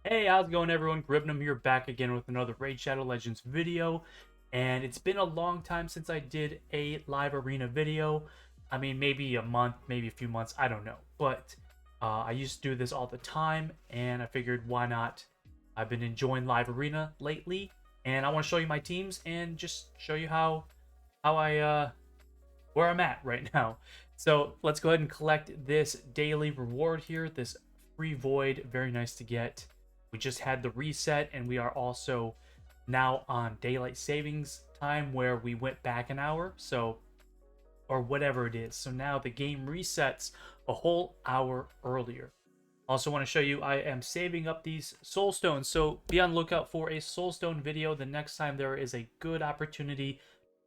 Hey, how's it going, everyone? Gribnum here, back again with another Raid Shadow Legends video. And it's been a long time since I did a live arena video. I mean, maybe a month, maybe a few months, I don't know. But I used to do this all the time, and I figured why not? I've been enjoying live arena lately, and I want to show you my teams and just show you how I where I'm at right now. So let's go ahead and collect this daily reward here, this free void. Very nice to get. We just had the reset, and we are also now on daylight savings time where we went back an hour, so or whatever it is. So now the game resets a whole hour earlier. Also want to show you I am saving up these soul stones, so be on the lookout for a soul stone video the next time there is a good opportunity to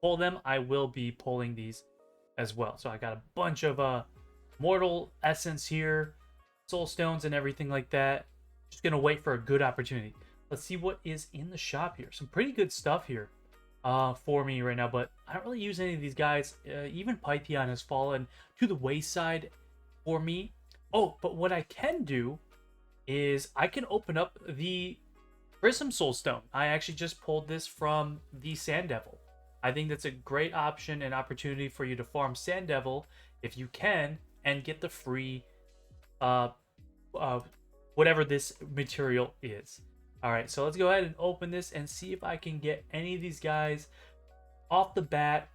pull them. I will be pulling these as well. So I got a bunch of mortal essence here, soul stones and everything like that. Just gonna wait for a good opportunity. Let's see what is in the shop here. Some pretty good stuff here for me right now, but I don't really use any of these guys. Even Pytheon has fallen to the wayside for me. Oh, but what I can do is I can open up the Prism Soul Stone. I actually just pulled this from the Sand Devil. I think that's a great option and opportunity for you to farm Sand Devil if you can and get the free uh, uh, whatever this material is. All right, so let's go ahead and open this and see if I can get any of these guys off the bat.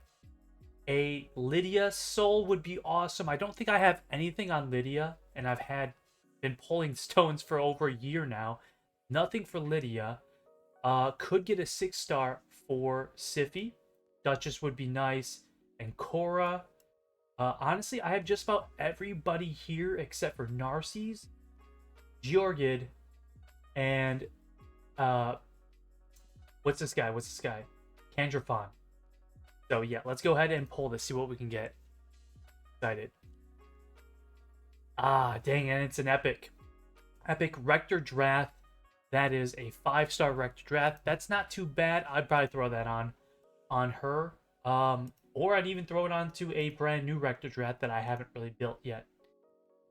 A Lydia soul would be awesome. I don't think I have anything on Lydia, and I've been pulling stones for over a year now. Nothing for Lydia. Could get a 6-star for Siphi. Duchess would be nice, and Cora. Honestly, I have just about everybody here except for Narcisse, Georgid, and what's this guy? Candrafon. So yeah, let's go ahead and pull this, see what we can get. Excited. Ah, dang, and it's an epic. Epic Rector Drath. That is a 5-star Rector Drath. That's not too bad. I'd probably throw that on her. Or I'd even throw it onto a brand new Rector Drath that I haven't really built yet.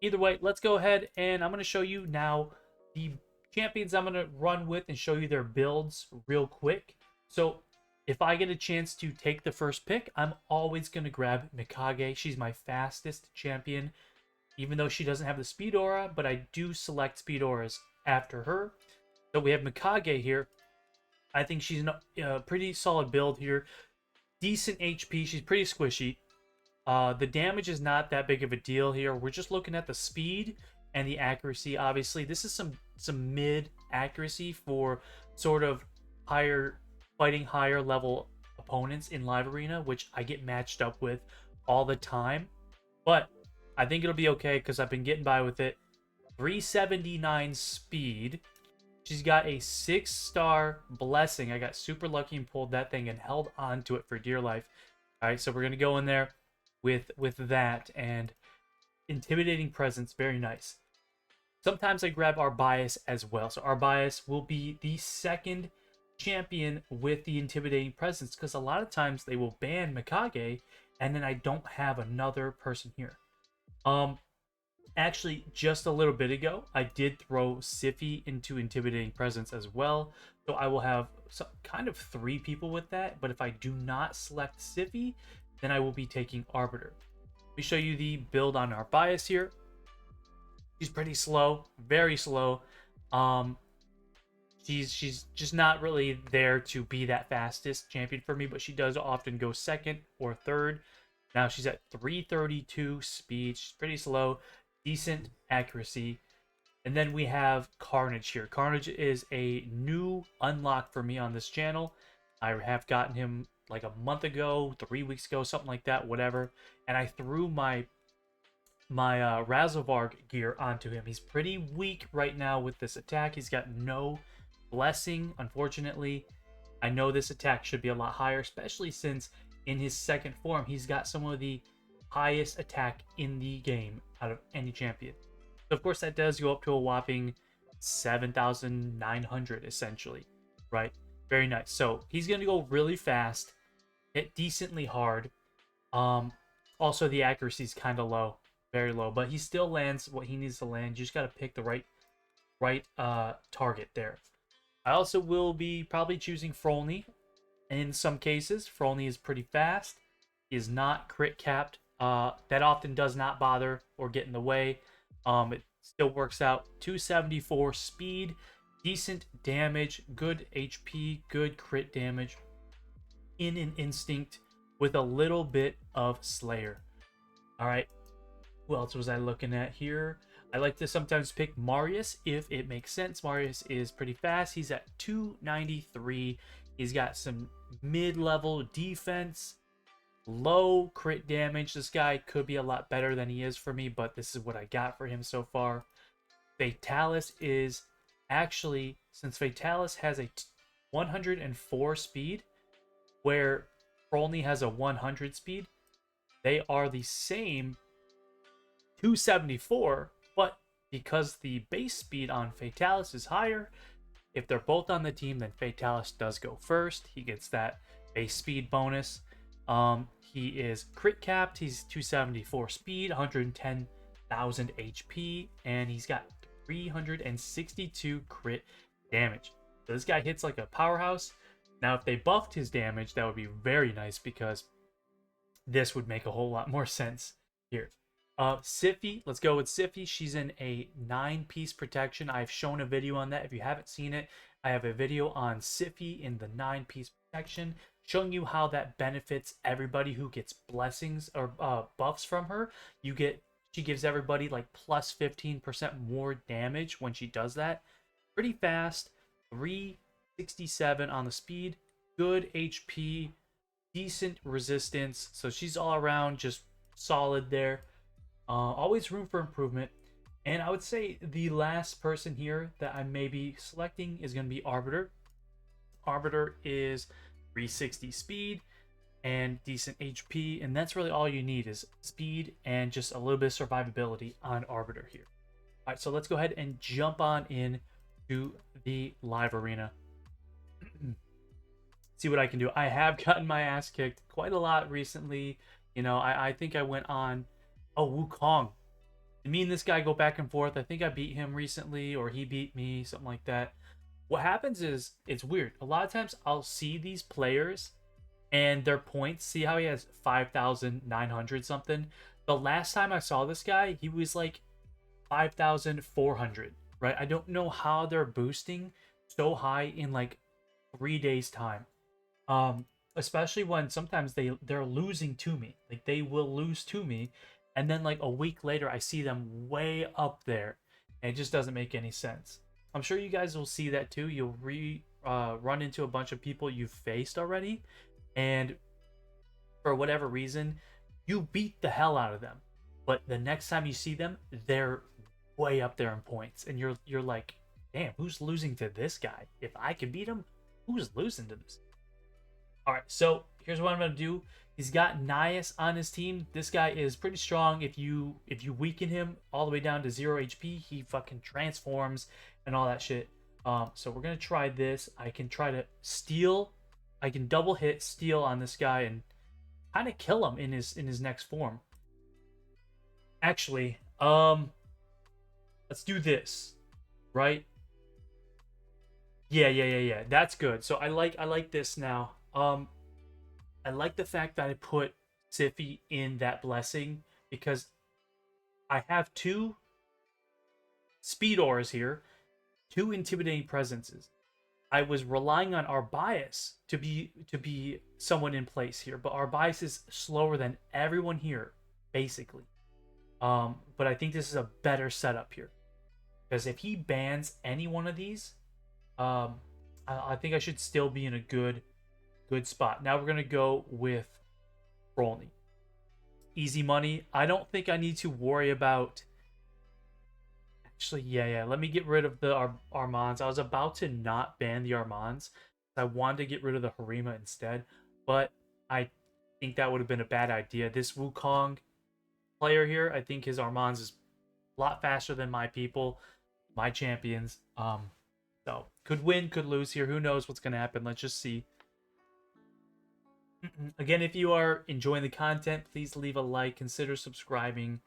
Either way, let's go ahead and I'm going to show you now the champions I'm going to run with and show you their builds real quick. So if I get a chance to take the first pick, I'm always going to grab Mikage. She's my fastest champion, even though she doesn't have the speed aura, but I do select speed auras after her. So we have Mikage here. I think she's a pretty solid build here. Decent HP. She's pretty squishy. The damage is not that big of a deal here. We're just looking at the speed and the accuracy. Obviously, this is some mid accuracy for sort of fighting higher level opponents in live arena, which I get matched up with all the time. But I think it'll be okay because I've been getting by with it. 379 speed. She's got a 6-star blessing. I got super lucky and pulled that thing and held on to it for dear life. All right, so we're gonna go in there with that, and intimidating presence, very nice. Sometimes I grab our bias as well. So our bias will be the second champion with the intimidating presence, because a lot of times they will ban Mikage and then I don't have another person here. Actually, just a little bit ago, I did throw Siphi into intimidating presence as well. So I will have kind of 3 people with that. But if I do not select Siphi, then I will be taking Arbiter. Let me show you the build on our bias here. She's pretty slow, very slow. She's just not really there to be that fastest champion for me, but she does often go second or third. Now she's at 332 speed. She's pretty slow, decent accuracy. And then we have Carnage here. Carnage is a new unlock for me on this channel. I have gotten him like a month ago, 3 weeks ago, something like that, whatever. And I threw my Razovarg gear onto him. He's pretty weak right now with this attack. He's got no blessing, unfortunately. I know this attack should be a lot higher, especially since in his second form, he's got some of the highest attack in the game out of any champion. So of course, that does go up to a whopping 7,900, essentially, right? Very nice. So he's going to go really fast, hit decently hard. Also, the accuracy is kind of low, very low, but he still lands what he needs to land. You just got to pick the right target there. I also will be probably choosing Frolny in some cases. Frolny is pretty fast. He is not crit capped. That often does not bother or get in the way. It still works out. 274 speed, decent damage, good HP, good crit damage in an instinct with a little bit of Slayer. All right, who else was I looking at here? I like to sometimes pick Marius if it makes sense. Marius is pretty fast. He's at 293. He's got some mid-level defense, low crit damage. This guy could be a lot better than he is for me, but this is what I got for him so far. Fatalis is actually, since Fatalis has a 104 speed, where Frolny has a 100 speed, they are the same 274, but because the base speed on Fatalis is higher, if they're both on the team, then Fatalis does go first. He gets that base speed bonus. He is crit capped. He's 274 speed, 110,000 HP, and he's got 362 crit damage. So this guy hits like a powerhouse. Now, if they buffed his damage, that would be very nice because this would make a whole lot more sense here. Siphi, let's go with Siphi. She's in a 9-piece protection. I've shown a video on that. If you haven't seen it, I have a video on Siphi in the 9-piece protection, showing you how that benefits everybody who gets blessings or buffs from her. She gives everybody like plus 15% more damage when she does that. Pretty fast, 367 on the speed, good HP, decent resistance. So she's all around just solid there. Always room for improvement. And I would say the last person here that I may be selecting is going to be Arbiter. Arbiter is 360 speed and decent HP, and that's really all you need is speed and just a little bit of survivability on Arbiter here. All right, so let's go ahead and jump on in to the live arena. See what I can do. I have gotten my ass kicked quite a lot recently. You know, I think I went on... Oh, Wukong. Me and this guy go back and forth. I think I beat him recently, or he beat me, something like that. What happens is, it's weird. A lot of times I'll see these players and their points. See how he has 5,900 something? The last time I saw this guy, he was like 5,400, right? I don't know how they're boosting so high in like 3 days time. Especially when sometimes they're losing to me. Like they will lose to me, and then like a week later I see them way up there, and it just doesn't make any sense. I'm sure you guys will see that too. You'll run into a bunch of people you've faced already, and for whatever reason you beat the hell out of them, but the next time you see them they're way up there in points, and you're like, damn, who's losing to this guy? If I can beat him, who's losing to this? All right, so here's what I'm gonna do. He's got Nias on his team. This guy is pretty strong. If you weaken him all the way down to 0 HP, he fucking transforms and all that shit. So we're gonna try this. I can try to steal. I can double hit steal on this guy and kind of kill him in his next form. Actually, let's do this, right? Yeah. That's good. So I like this now. I like the fact that I put Siphi in that blessing because I have 2 speed auras here, 2 intimidating presences. I was relying on our bias to be someone in place here, but our bias is slower than everyone here, basically. But I think this is a better setup here because if he bans any one of these, I think I should still be in a good spot. Now we're gonna go with Frolny. Easy money. I don't think I need to worry about. Actually, yeah. Let me get rid of the Armands. I was about to not ban the Armands. I wanted to get rid of the Harima instead, but I think that would have been a bad idea. This Wukong player here, I think his Armands is a lot faster than my people, my champions. So could win, could lose here. Who knows what's gonna happen? Let's just see. Again, if you are enjoying the content, please leave a like, consider subscribing.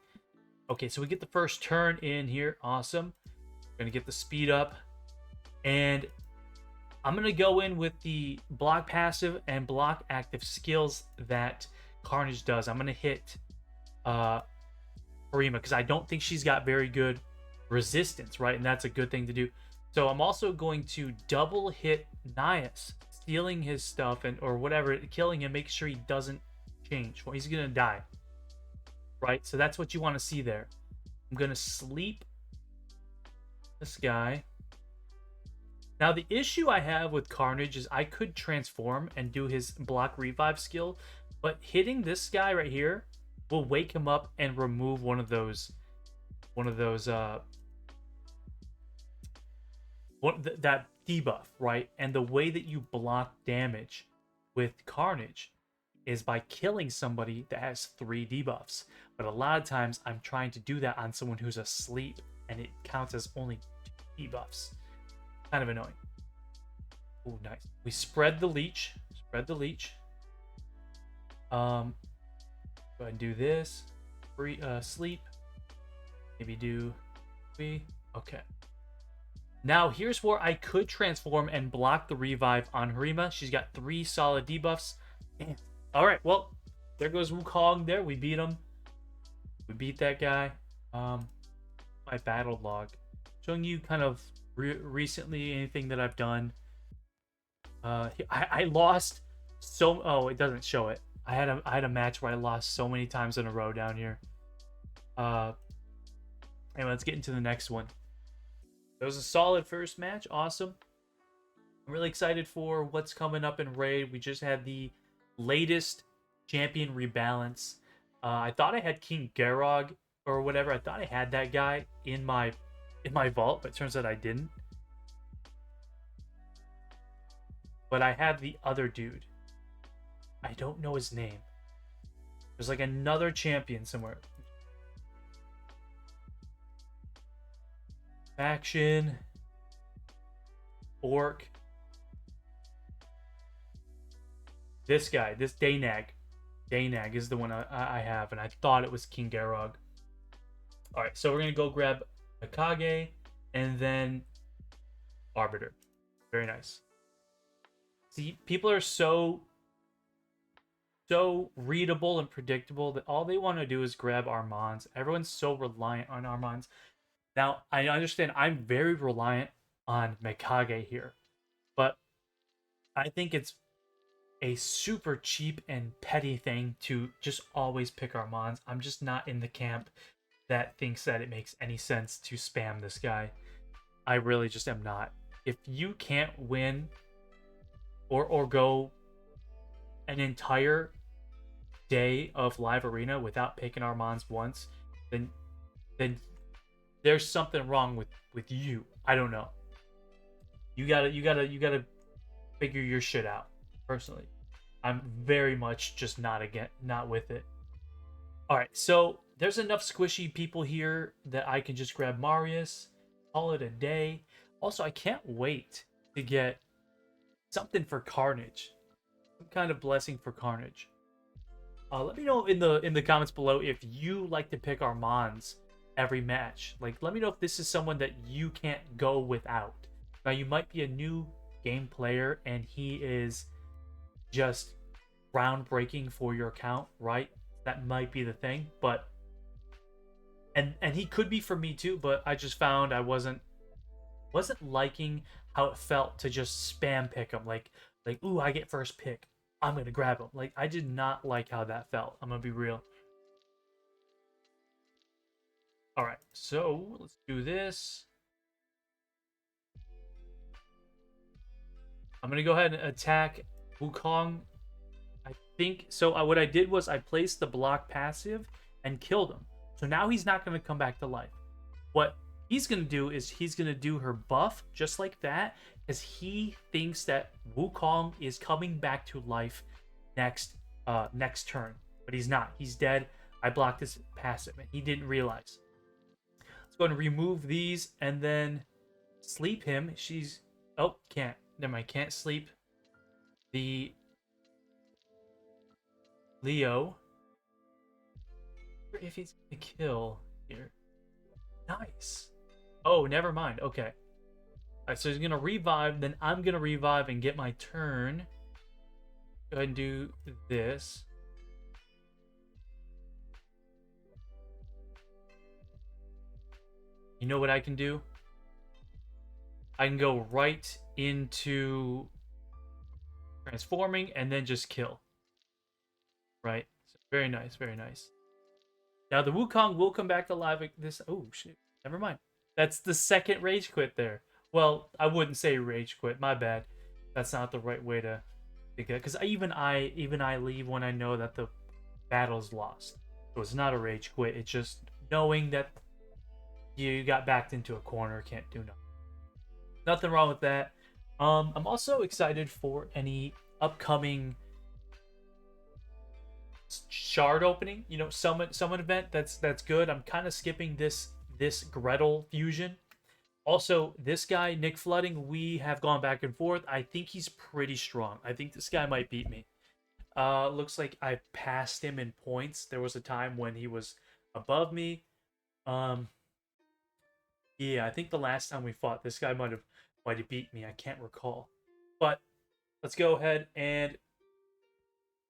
Okay, so we get the first turn in here. Awesome. Gonna get the speed up, and I'm gonna go in with the block passive and block active skills that Carnage does. I'm gonna hit Harima because I don't think she's got very good resistance, right? And that's a good thing to do. So I'm also going to double hit Nias, stealing his stuff and or whatever, killing him, make sure he doesn't change. Well, he's gonna die, right? So that's what you want to see there. I'm gonna sleep this guy. Now the issue I have with Carnage is I could transform and do his block revive skill, but hitting this guy right here will wake him up and remove one of those that debuff, right? And the way that you block damage with Carnage is by killing somebody that has 3 debuffs. But a lot of times I'm trying to do that on someone who's asleep and it counts as only 2 debuffs. Kind of annoying. Oh, nice. We spread the leech. Spread the leech. Go ahead and do this. Sleep. Maybe do 3. Okay. Now here's where I could transform and block the revive on Harima. She's got 3 solid debuffs. Damn. All right. Well, there goes Wukong. There, we beat him. We beat that guy. My battle log, showing you kind of recently anything that I've done. I lost so. Oh, it doesn't show it. I had a match where I lost so many times in a row down here. Anyway, let's get into the next one. It was a solid first match. Awesome. I'm really excited for what's coming up in Raid. We just had the latest champion rebalance. I thought I had King Garog or whatever. I thought I had that guy in my vault, but it turns out I didn't. But I have the other dude. I don't know his name. There's like another champion somewhere. Faction. Orc. This guy, this Daynag. Daynag is the one I have, and I thought it was King Garog. Alright, so we're going to go grab Akage and then Arbiter. Very nice. See, people are so readable and predictable that all they want to do is grab Armands. Everyone's so reliant on Armands. Now, I understand I'm very reliant on Mikage here, but I think it's a super cheap and petty thing to just always pick Armands. I'm just not in the camp that thinks that it makes any sense to spam this guy. I really just am not. If you can't win or go an entire day of live arena without picking Armands once, then there's something wrong with you. I don't know. You gotta figure your shit out. Personally, I'm very much just not with it. All right, so there's enough squishy people here that I can just grab Marius, call it a day. Also, I can't wait to get something for Carnage, some kind of blessing for Carnage. Let me know in the comments below if you like to pick Armands every match. Like, let me know if this is someone that you can't go without. Now, you might be a new game player and he is just groundbreaking for your account, right? That might be the thing, but and he could be for me too, but I just found I wasn't liking how it felt to just spam pick him, like ooh, I get first pick, I'm gonna grab him. Like, I did not like how that felt. I'm gonna be real. All right, so let's do this. I'm gonna go ahead and attack Wukong. I think so. What I did was I placed the block passive and killed him. So now he's not going to come back to life. What he's going to do is he's going to do her buff just like that, because he thinks that Wukong is coming back to life next turn. But he's not. He's dead. I blocked his passive and he didn't realize. Let's go and remove these and then sleep him. She's... Oh, can't. Never mind. Can't sleep the Leo. If he's gonna kill here. Nice. Oh, never mind. Okay. Alright, so he's gonna revive, then I'm gonna revive and get my turn. Go ahead and do this. You know what I can do? I can go right into transforming and then just kill. Right? So very nice, very nice. Now the Wukong will come back to life. This. Oh shit! Never mind. That's the second rage quit there. Well, I wouldn't say rage quit. My bad. That's not the right way to get. Because even I leave when I know that the battle's lost. So it's not a rage quit. It's just knowing that you got backed into a corner, can't do nothing. Nothing wrong with that. I'm also excited for any upcoming shard opening. You know, summon event. That's good. I'm kind of skipping this Gretel fusion. Also, this guy Nick Flooding, we have gone back and forth. I think he's pretty strong. I think this guy might beat me. Looks like I passed him in points. There was a time when he was above me. Um, yeah, I think the last time we fought, this guy might have beat me. I can't recall. But let's go ahead and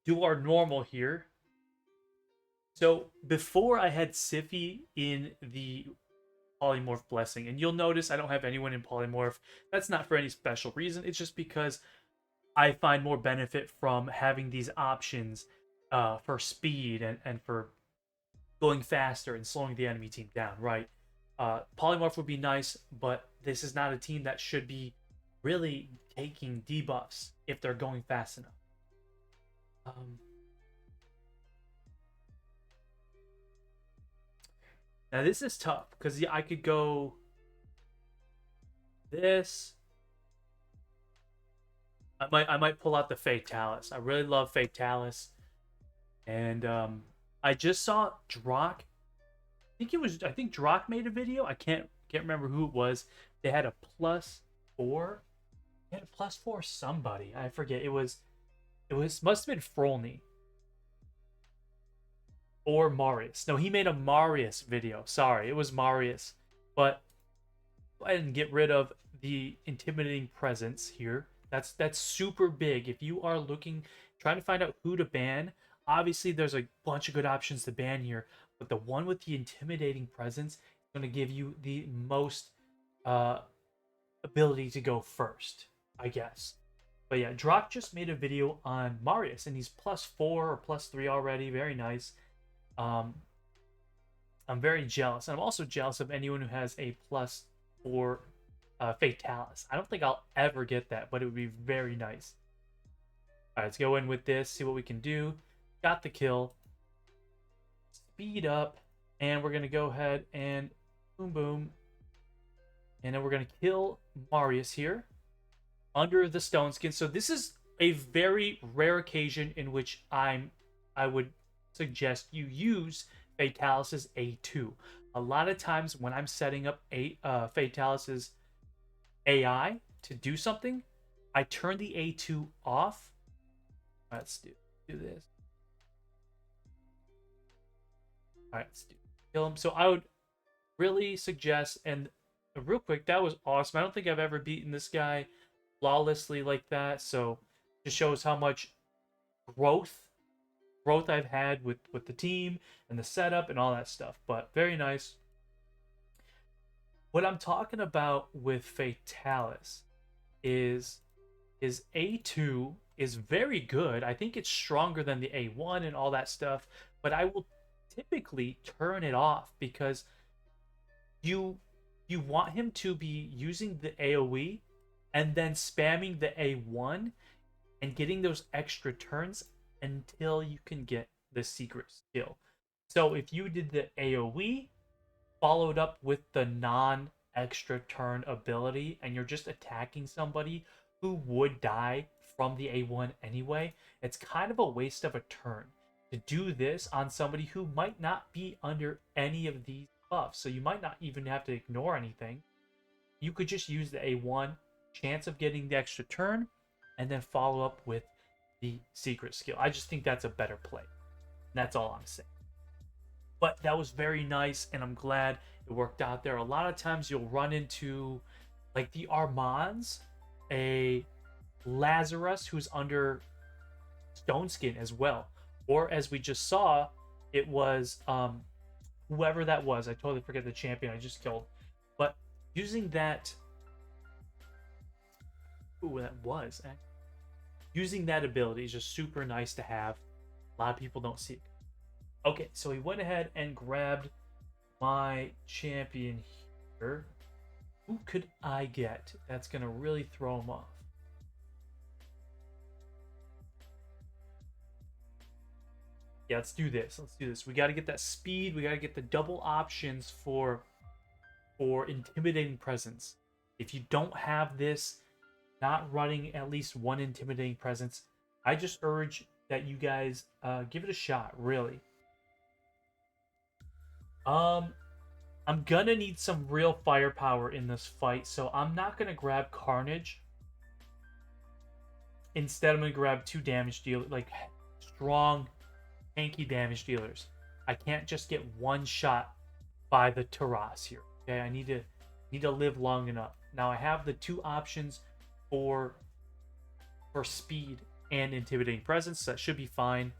do our normal here. So before I had Siffy in the polymorph blessing, and you'll notice I don't have anyone in polymorph. That's not for any special reason. It's just because I find more benefit from having these options for speed and for going faster and slowing the enemy team down, right? Polymorph would be nice, but this is not a team that should be really taking debuffs if they're going fast enough. Um, Now this is tough because yeah, I could go this. I might pull out the Fatalis. I really love Fatalis, and I just saw Drock. I think Drock made a video. I can't remember who it was. They had a +4. They had a +4 somebody. I forget. It was must have been Frolny or Marius. No, he made a Marius video. Sorry, it was Marius. But go ahead and get rid of the intimidating presence here. That's super big. If you are trying to find out who to ban, obviously there's a bunch of good options to ban here, but the one with the intimidating presence is going to give you the most uh, ability to go first, I guess. But yeah, Drock just made a video on Marius, and he's +4 or +3 already. Very nice. Um, I'm very jealous. And I'm also jealous of anyone who has a +4 Fatalis. I don't think I'll ever get that, but it would be very nice. All right, let's go in with this, see what we can do. Got the kill. Speed up, and we're going to go ahead and boom, boom. And then we're going to kill Marius here under the stone skin. So this is a very rare occasion in which I would suggest you use Fatalis's A2. A lot of times when I'm setting up Fatalis's AI to do something, I turn the A2 off. Let's do this. All right, let's kill him. So I would really suggest, and real quick, that was awesome. I don't think I've ever beaten this guy flawlessly like that. So just shows how much growth I've had with the team and the setup and all that stuff. But very nice. What I'm talking about with Fatalis is his A2 is very good. I think it's stronger than the A1 and all that stuff, but I will typically turn it off because you want him to be using the AoE and then spamming the A1 and getting those extra turns until you can get the secret skill. So if you did the AoE followed up with the non extra turn ability and you're just attacking somebody who would die from the A1 anyway, it's kind of a waste of a turn to do this on somebody who might not be under any of these buffs. So you might not even have to ignore anything. You could just use the A1 chance of getting the extra turn and then follow up with the secret skill. I just think that's a better play. That's all I'm saying. But that was very nice, and I'm glad it worked out there. A lot of times you'll run into like the Armands, a Lazarus who's under Stone Skin as well. Or as we just saw, it was whoever that was. I totally forget the champion I just killed. But using that, who that was, using that ability is just super nice to have. A lot of people don't see it. Okay, so he went ahead and grabbed my champion here. Who could I get that's gonna really throw him off? Yeah, let's do this. Let's do this. We got to get that speed. We got to get the double options for intimidating presence. If you don't have this, not running at least one intimidating presence, I just urge that you guys give it a shot. Really. I'm gonna need some real firepower in this fight, so I'm not gonna grab Carnage. Instead, I'm gonna grab two damage deal, like strong tanky damage dealers. I can't just get one shot by the Taras here. Okay, I need to live long enough. Now I have the two options for speed and intimidating presence, so that should be fine.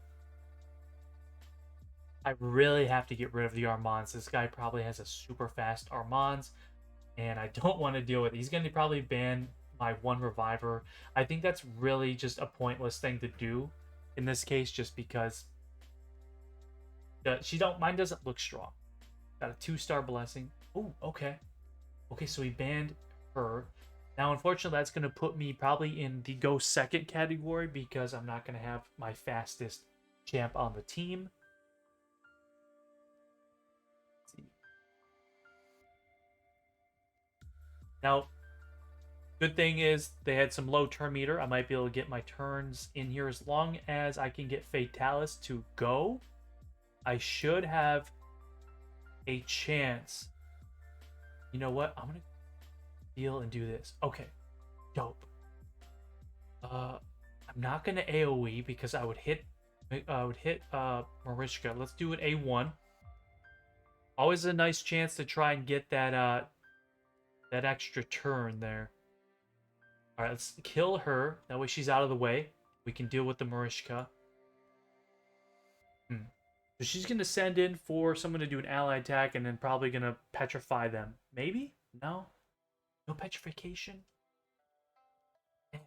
I really have to get rid of the Armands. This guy probably has a super fast Armands, and I don't want to deal with it. He's going to probably ban my one reviver. I think that's really just a pointless thing to do in this case, just because mine doesn't look strong. Got a 2-star blessing. Oh, okay. Okay, so he banned her. Now, unfortunately, that's going to put me probably in the go second category because I'm not going to have my fastest champ on the team. Let's see. Now, good thing is they had some low turn meter. I might be able to get my turns in here as long as I can get Fatalis to go. I should have a chance. You know what? I'm gonna deal and do this. Okay, dope. I'm not gonna AOE because I would hit Marishka. Let's do it A1. Always a nice chance to try and get that that extra turn there. All right, let's kill her. That way she's out of the way. We can deal with the Marishka. So she's going to send in for someone to do an ally attack and then probably going to petrify them. Maybe? No? No petrification? Damn.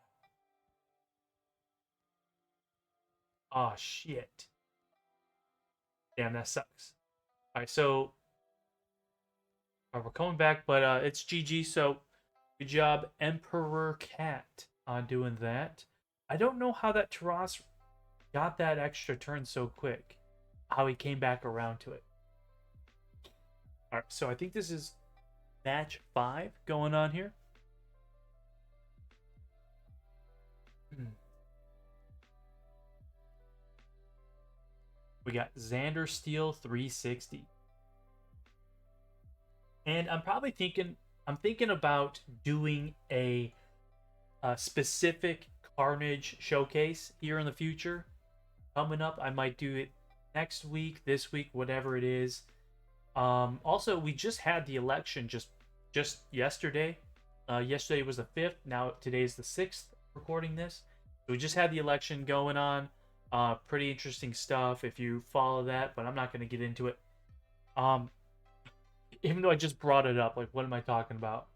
Oh, shit. Damn, that sucks. Alright, so... we're coming back, but it's GG, so... Good job, Emperor Cat, on doing that. I don't know how that Taras got that extra turn so quick. How he came back around to it. Alright, so I think this is match 5 going on here. We got Xander Steel 360. And I'm probably thinking about doing a specific Carnage showcase here in the future. Coming up, I might do it next week, this week, whatever it is. Also, we just had the election just yesterday. Yesterday was the 5th. Now today's the 6th. Recording this, so we just had the election going on. Pretty interesting stuff if you follow that, but I'm not going to get into it. Even though I just brought it up, like, what am I talking about?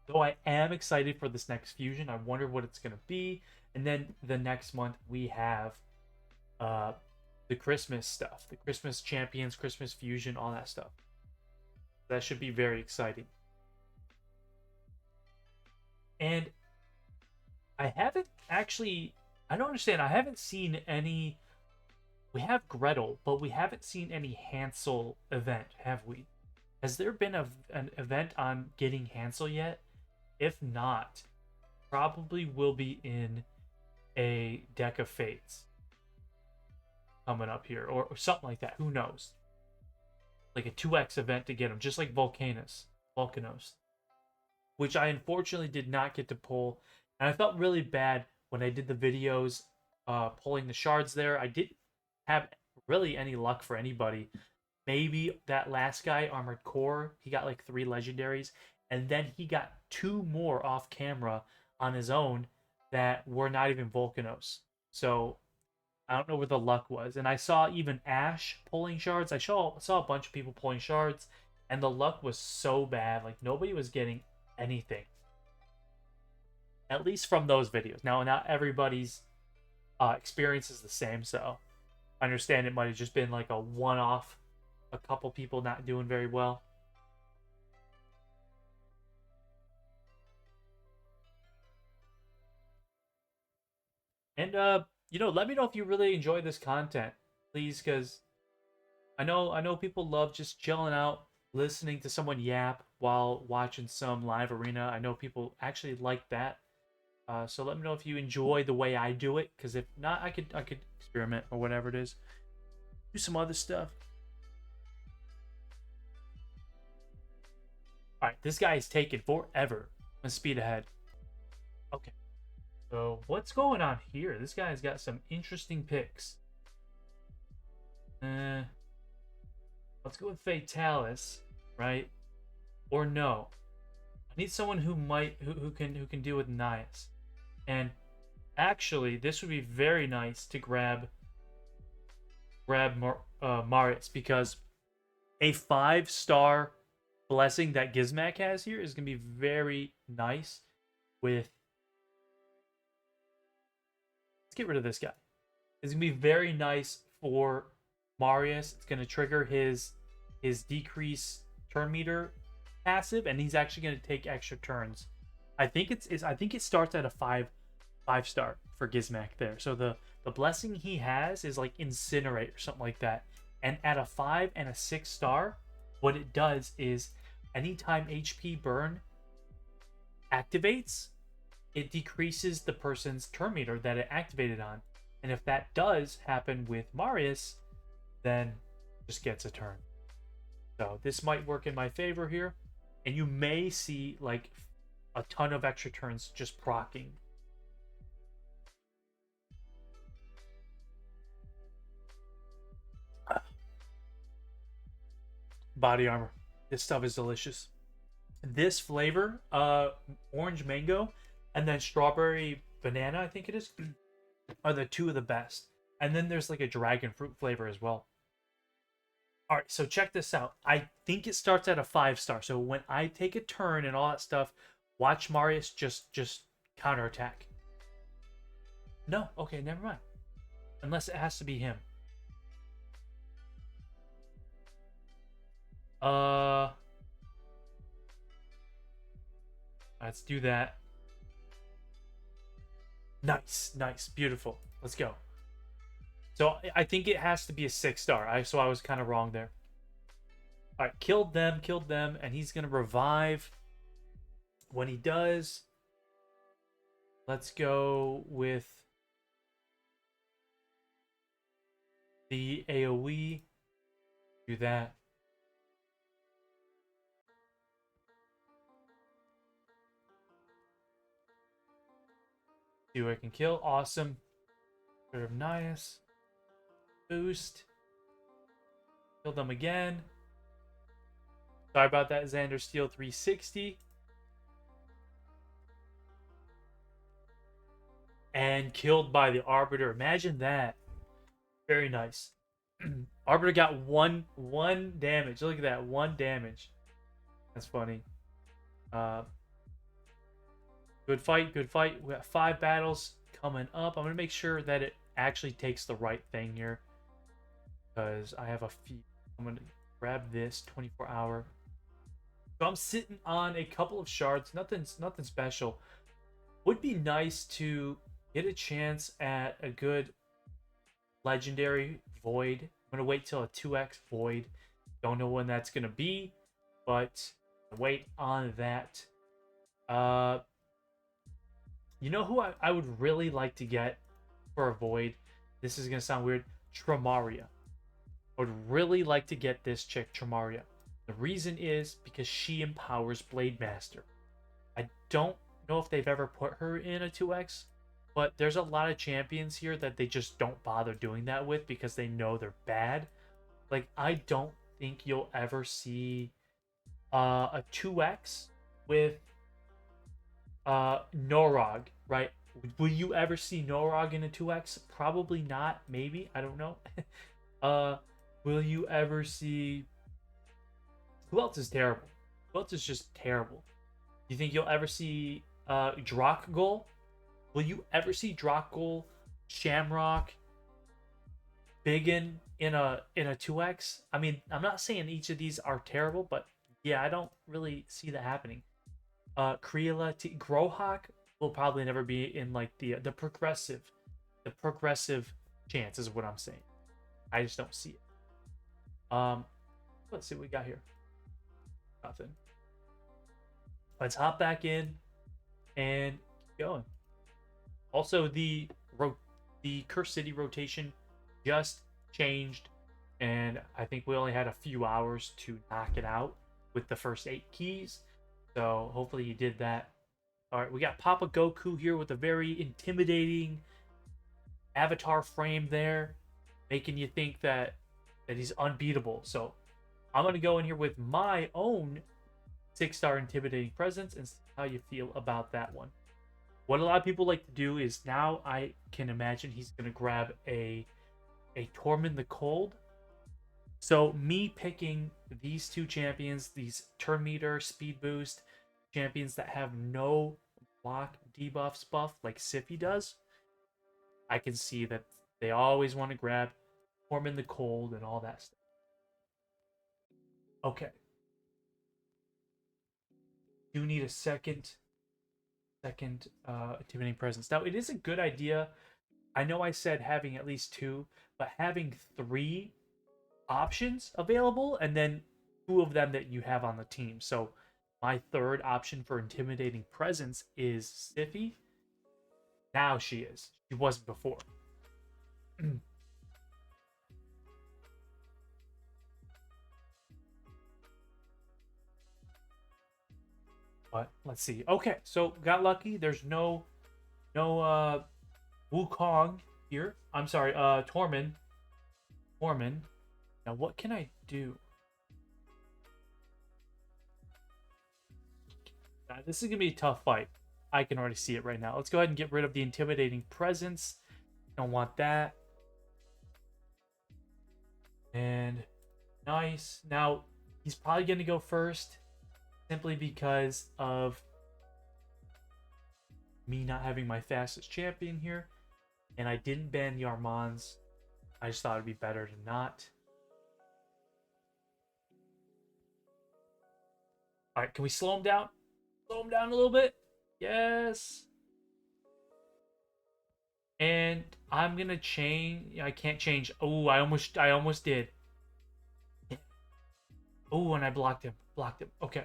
Though I am excited for this next fusion. I wonder what it's going to be. And then the next month we have the Christmas stuff, the Christmas champions, Christmas fusion, all that stuff. That should be very exciting. And I haven't actually, I don't understand, I haven't seen any, we have Gretel, but we haven't seen any Hansel event, have we? Has there been an event on getting Hansel yet? If not, probably will be in a Deck of Fates coming up here, or something like that. Who knows? Like a 2x event to get him, just like Volcanos, which I unfortunately did not get to pull. And I felt really bad when I did the videos pulling the shards there. I didn't have really any luck for anybody. Maybe that last guy, Armored Core, he got like 3 legendaries, and then he got 2 more off camera on his own that were not even Volcanos. So I don't know where the luck was. And I saw even Ash pulling shards. I saw a bunch of people pulling shards, and the luck was so bad. Like nobody was getting anything. At least from those videos. Now, not everybody's experience is the same, so I understand it might have just been like a one-off, a couple people not doing very well. And let me know if you really enjoy this content, please, because I know people love just chilling out, listening to someone yap while watching some live arena. I know people actually like that. So let me know if you enjoy the way I do it, because if not, I could experiment or whatever it is, do some other stuff. All right, this guy is taking forever. Let's speed ahead. Okay, so what's going on here? This guy's got some interesting picks. Let's go with Fatalis, right? Or no? I need someone who can deal with Nias. And actually, this would be very nice to grab Marius, because a 5-star blessing that Gizmak has here is gonna be very nice. Let's get rid of this guy. It's gonna be very nice for Marius. It's gonna trigger his decrease turn meter passive, and he's actually gonna take extra turns. I think it starts at a 5-star for Gizmak there. So the blessing he has is like Incinerate or something like that. And at a 5 and a 6-star, what it does is anytime HP burn activates, it decreases the person's turn meter that it activated on. And if that does happen with Marius, then just gets a turn. So this might work in my favor here. And you may see like a ton of extra turns just proccing. Body armor. This stuff is delicious. This flavor, orange mango, and then strawberry banana, I think it is, are the two of the best. And then there's like a dragon fruit flavor as well. All right, so check this out. I think it starts at a 5-star. So when I take a turn and all that stuff, watch Marius just counterattack. No, okay, never mind. Unless it has to be him. Let's do that. Nice, nice, beautiful. Let's go. So I think it has to be a 6-star. So I was kind of wrong there. All right, killed them, and he's gonna revive. When he does, let's go with the AoE. Do that. See who I can kill. Awesome. Sort of nice. Boost. Kill them again. Sorry about that, Xander Steel 360. And killed by the Arbiter. Imagine that. Very nice. Arbiter got one damage. Look at that. 1 damage. That's funny. Good fight, good fight. We got 5 battles coming up. I'm going to make sure that it actually takes the right thing here, because I have a few. I'm going to grab this 24-hour. So I'm sitting on a couple of shards. Nothing special. Would be nice to get a chance at a good legendary Void. I'm going to wait till a 2x Void. Don't know when that's going to be, but wait on that. You know who I would really like to get for a Void? This is going to sound weird. Tramaria. I would really like to get this chick, Tramaria. The reason is because she empowers Blade Master. I don't know if they've ever put her in a 2x, But there's a lot of champions here that they just don't bother doing that with because they know they're bad. Like I don't think you'll ever see a 2x with Norog, right? Will you ever see Norog in a 2x? Probably not, maybe, I don't know. uh will you ever see who else is terrible? Who else is just terrible? You think you'll ever see Drakgol? Will you ever see Drakgol, Shamrock, Biggin in a 2x? I mean, I'm not saying each of these are terrible, but yeah, I don't really see that happening. Kriela, Grohawk will probably never be in like the progressive chance is what I'm saying. I just don't see it. Let's see what we got here. Nothing. Let's hop back in and keep going. Also, the Curse City rotation just changed, and I think we only had a few hours to knock it out with the first 8 keys. So hopefully you did that. All right, we got Papa Goku here with a very intimidating avatar frame there, making you think that he's unbeatable. So I'm gonna go in here with my own 6-star intimidating presence and see how you feel about that one. What a lot of people like to do is now I can imagine he's gonna grab a Tormund the Cold. So me picking these two champions, these turn meter, speed boost champions that have no block debuffs buff like Sify does, I can see that they always want to grab Tormund the Cold and all that stuff. Okay. Do need a second intimidating presence. Now it is a good idea. I know I said having at least 2, but having 3 options available and then 2 of them that you have on the team. So my third option for intimidating presence is Sify. Now she is. She wasn't before. But let's see. Okay, so got lucky. There's no Wukong here. I'm sorry, Tormund. Tormund. Now what can I do? This is gonna be a tough fight. I can already see it right now. Let's go ahead and get rid of the intimidating presence. Don't want that. And nice. Now he's probably gonna go first, simply because of me not having my fastest champion here, and I didn't ban the Armands. I just thought it'd be better to not. All right, can we slow him down? Slow him down a little bit. Yes. And I'm gonna change. I can't change. Oh, I almost did. Oh, and I blocked him. Blocked him. Okay.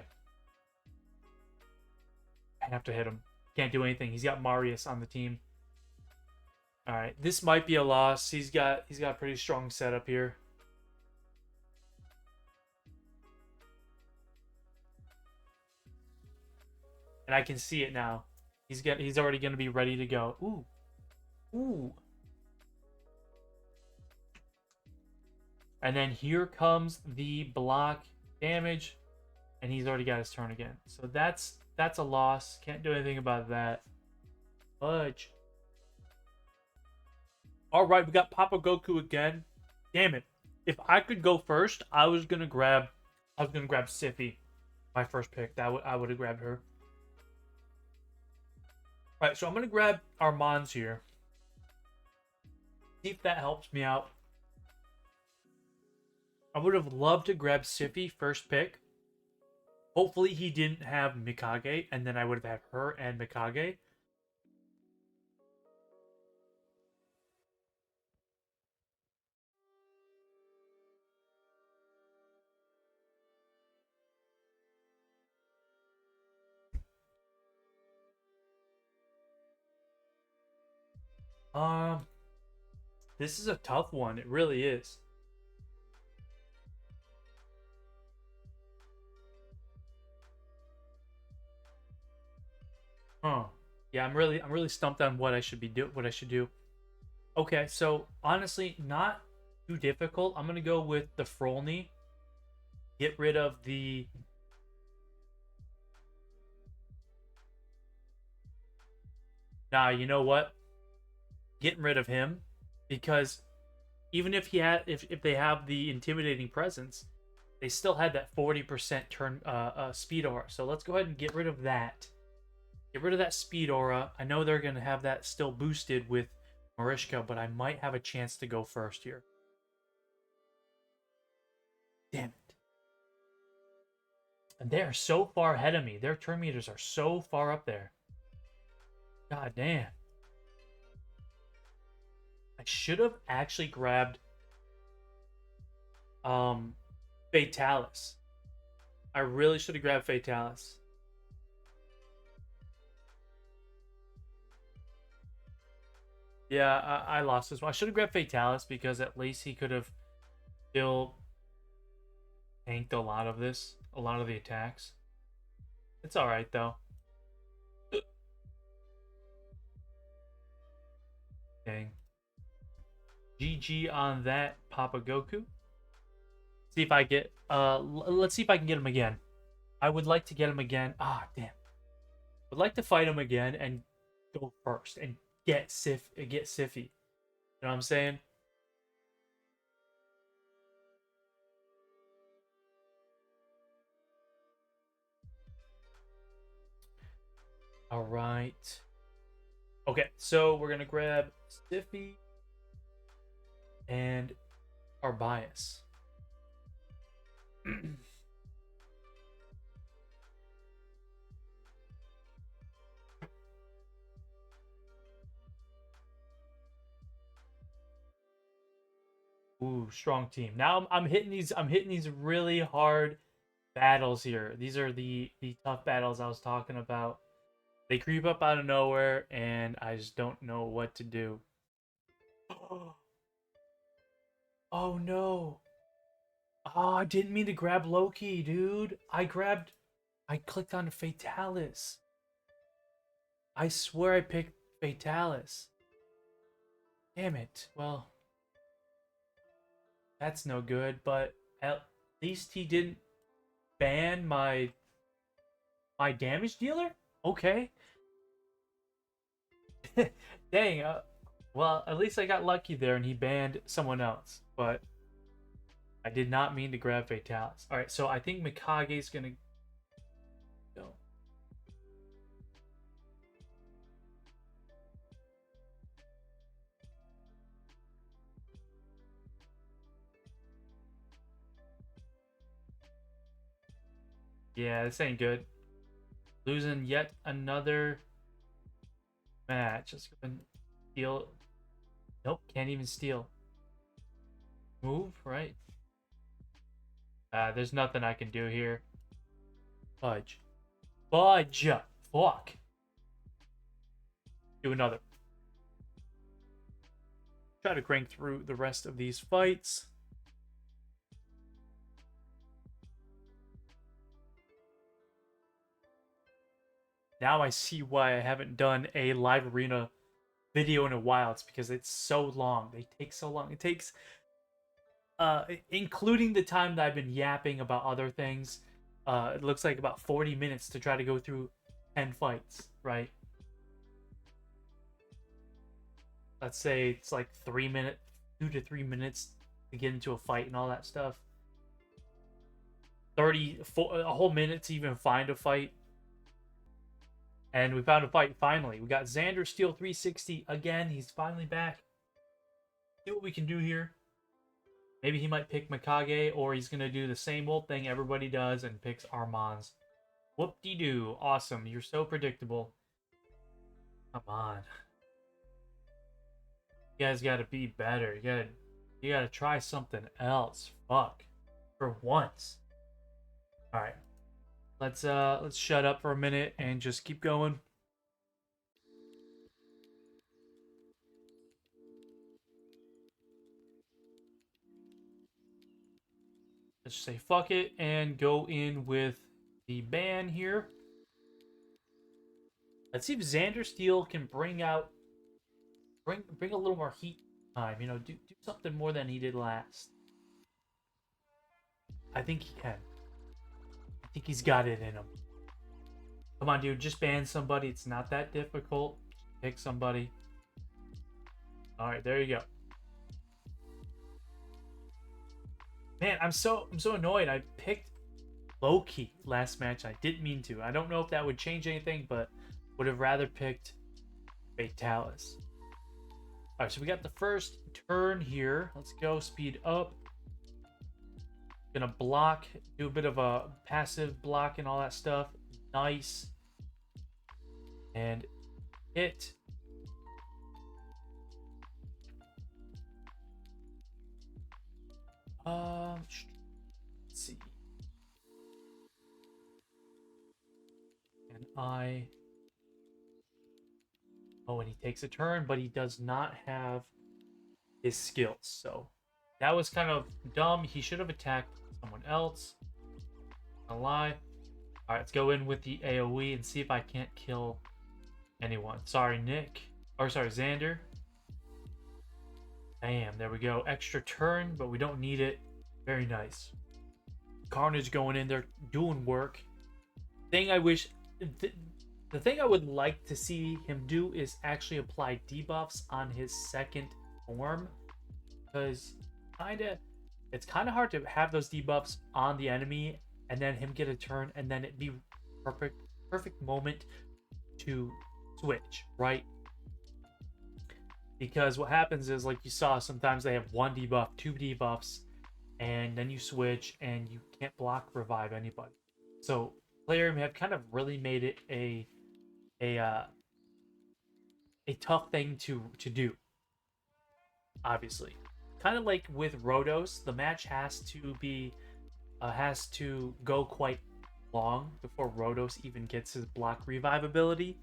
I have to hit him. Can't do anything. He's got Marius on the team. All right, this might be a loss. He's got a pretty strong setup here. And I can see it now. He's already going to be ready to go. Ooh. Ooh. And then here comes the block damage, and he's already got his turn again. So that's a loss. Can't do anything about that. Fudge. All right, we got Papa Goku again. Damn it! If I could go first, I was gonna grab Sify, my first pick. I would have grabbed her. All right, so I'm gonna grab Armands here. See if that helps me out. I would have loved to grab Sify first pick. Hopefully he didn't have Mikage, and then I would have had her and Mikage. Um, this is a tough one. It really is. Huh. Yeah, I'm really stumped on what I should what I should do. Okay, so honestly, not too difficult. I'm gonna go with the Frolny. Get rid of the. Nah, you know what? Getting rid of him because even if he had, if they have the intimidating presence, they still had that 40% turn speed aura. So let's go ahead and get rid of that. Get rid of that speed aura. I know they're gonna have that still boosted with Marishka, but I might have a chance to go first here. Damn it. And they are so far ahead of me. Their turn meters are so far up there. God damn. I should have actually grabbed um Fatalis. I really should have grabbed Fatalis. Yeah, I lost this one. I should have grabbed Fatalis because at least he could have still tanked a lot of this, a lot of the attacks. It's all right though. Dang. GG on that, Papa Goku. See if I get let's see if I can get him again. I would like to get him again. Ah, damn. Would like to fight him again and go first and get Siffy. You know what I'm saying? All right. Okay, so we're gonna grab Siffy and our bias. Ooh, strong team. Now I'm hitting these. I'm hitting these really hard battles here. These are the tough battles I was talking about. They creep up out of nowhere, and I just don't know what to do. Oh no! Oh, I didn't mean to grab Loki, dude. I clicked on Fatalis. I swear I picked Fatalis. Damn it. Well, that's no good, but at least he didn't ban my damage dealer? Okay. Dang, well, at least I got lucky there and he banned someone else, but I did not mean to grab Fatalis. Alright, so I think Mikage's gonna go. Yeah, this ain't good. Losing yet another match. Let's go and steal. Nope, can't even steal. Move, right? There's nothing I can do here. Fudge. Fudge! Fuck. Do another. Try to crank through the rest of these fights. Now I see why I haven't done a live arena video in a while. It's because it's so long. They take so long. It takes including the time that I've been yapping about other things, it looks like about 40 minutes to try to go through 10 fights, right? Let's say it's like 2 to 3 minutes to get into a fight and all that stuff. a whole minute to even find a fight. And we found a fight finally. We got Xander Steel 360 again. He's finally back. See what we can do here. Maybe he might pick Mikage, or he's going to do the same old thing everybody does and picks Armands. Whoop-de-doo. Awesome. You're so predictable. Come on. You guys got to be better. You got to try something else. Fuck. For once. All right. Let's shut up for a minute and just keep going. Let's say fuck it and go in with the ban here. Let's see if Xander Steele can bring a little more heat time. You know, do something more than he did last. I think he can. I think he's got it in him. Come on, dude. Just ban somebody. It's not that difficult. Pick somebody. All right, there you go. Man, I'm so annoyed. I picked Loki last match. I didn't mean to. I don't know if that would change anything, but would have rather picked Fatalis. All right, so we got the first turn here. Let's go. Speed up. Gonna block. Do a bit of a passive block and all that stuff. Nice. And hit. Let's see. And oh, and he takes a turn, but he does not have his skills. So that was kind of dumb. He should have attacked someone else. I'll lie. All right, let's go in with the AoE and see if I can't kill anyone. Sorry, Nick. Or sorry, Xander. Bam, there we go. Extra turn, but we don't need it. Very nice. Carnage going in there, doing work. Thing I wish... The thing I would like to see him do is actually apply debuffs on his second form. Because it's kind of hard to have those debuffs on the enemy and then him get a turn and then it be perfect moment to switch, right? Because what happens is, like you saw, sometimes they have one debuff, two debuffs, and then you switch and you can't block revive anybody. So Plarium have kind of really made it a tough thing to do. Obviously, kind of like with Rhodos, the match has to go quite long before Rhodos even gets his block revive ability.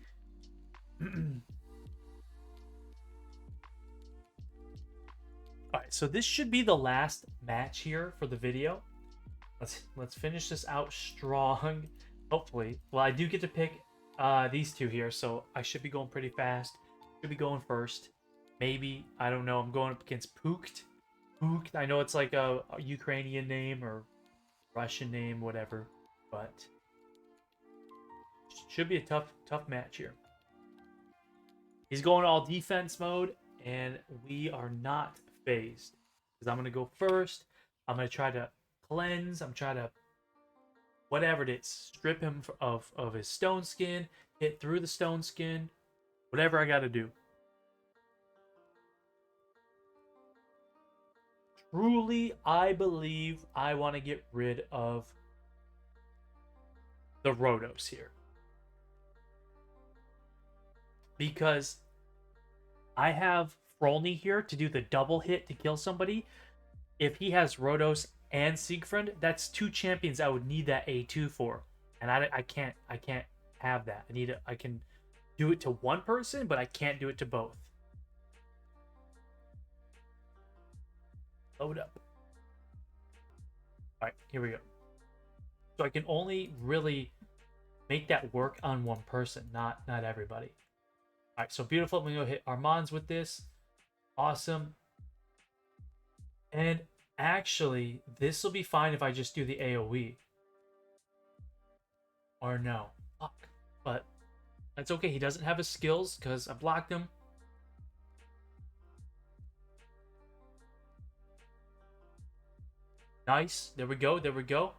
Alright, so this should be the last match here for the video. Let's finish this out strong, hopefully. Well, I do get to pick these two here, so I should be going pretty fast. Should be going first. Maybe, I don't know, I'm going up against Pukt. Pukt, I know it's like a Ukrainian name or Russian name, whatever, but should be a tough match here. He's going all defense mode, and we are not phased. Because I'm going to go first. I'm going to try to cleanse. I'm trying to, whatever it is, strip him of his stone skin, hit through the stone skin, whatever I got to do. Truly, I believe I want to get rid of the Rhodos here. Because I have Frolny here to do the double hit to kill somebody. If he has Rhodos and Siegfried, that's two champions I would need that A2 for. And I can't have that. I can do it to one person, but I can't do it to both. Load up. Alright, here we go. So I can only really make that work on one person, not everybody. Alright, so beautiful. I'm going to go hit Armands with this. Awesome. And actually, this will be fine if I just do the AoE. Or no. Fuck. But that's okay. He doesn't have his skills because I blocked him. Nice. There we go. There we go.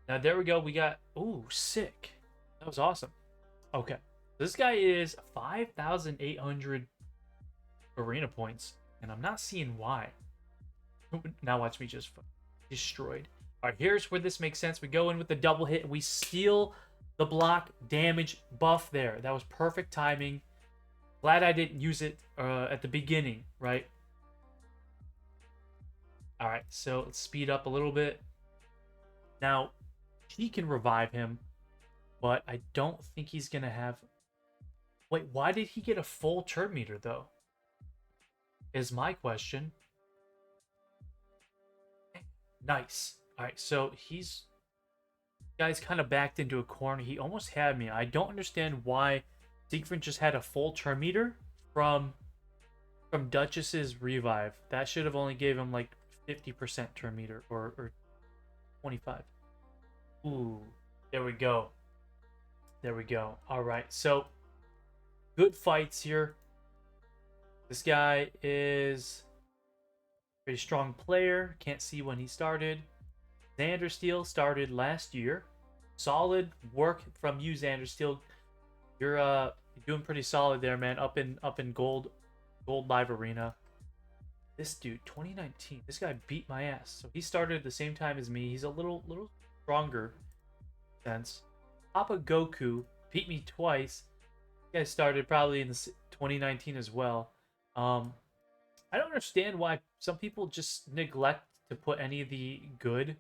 Now there we go. We got, ooh, sick. That was awesome. Okay. This guy is 5,800 arena points, and I'm not seeing why. Now watch me just destroyed. All right, here's where this makes sense. We go in with the double hit, and we steal the block damage buff there. That was perfect timing. Glad I didn't use it at the beginning, right? All right, so let's speed up a little bit. Now, he can revive him, but I don't think he's going to have... Wait, why did he get a full turn meter, though? Is my question. Nice. All right, so guy's kind of backed into a corner. He almost had me. I don't understand why Siegfried just had a full turn meter from Duchess's revive. That should have only gave him like 50% turn meter or 25. Ooh, there we go. There we go. All right, so good fights here. This guy is a pretty strong player. Can't see when he started. Xander Steele started last year. Solid work from you, Xander Steele. You're doing pretty solid there, man. Up in gold live arena. This dude, 2019. This guy beat my ass. So he started at the same time as me. He's a little stronger sense. Papa Goku beat me twice. This guy started probably in the 2019 as well. I don't understand why some people just neglect to put any of the good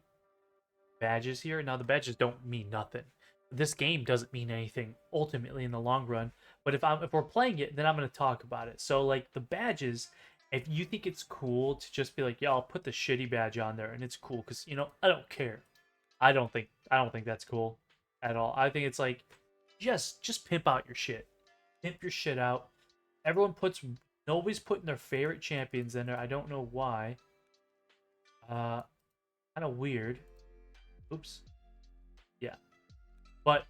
badges here. Now the badges don't mean nothing. This game doesn't mean anything ultimately in the long run. But if we're playing it, then I'm gonna talk about it. So like the badges, if you think it's cool to just be like, yeah, I'll put the shitty badge on there and it's cool because I don't care. I don't think that's cool at all. I think it's like just pimp out your shit. Pimp your shit out. Everyone nobody's putting their favorite champions in there. I don't know why. Kind of weird. Oops. Yeah. But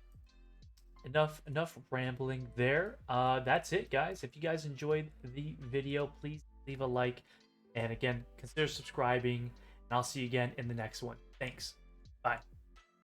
enough rambling there. That's it, guys. If you guys enjoyed the video, please leave a like. And again, consider subscribing. And I'll see you again in the next one. Thanks. Bye.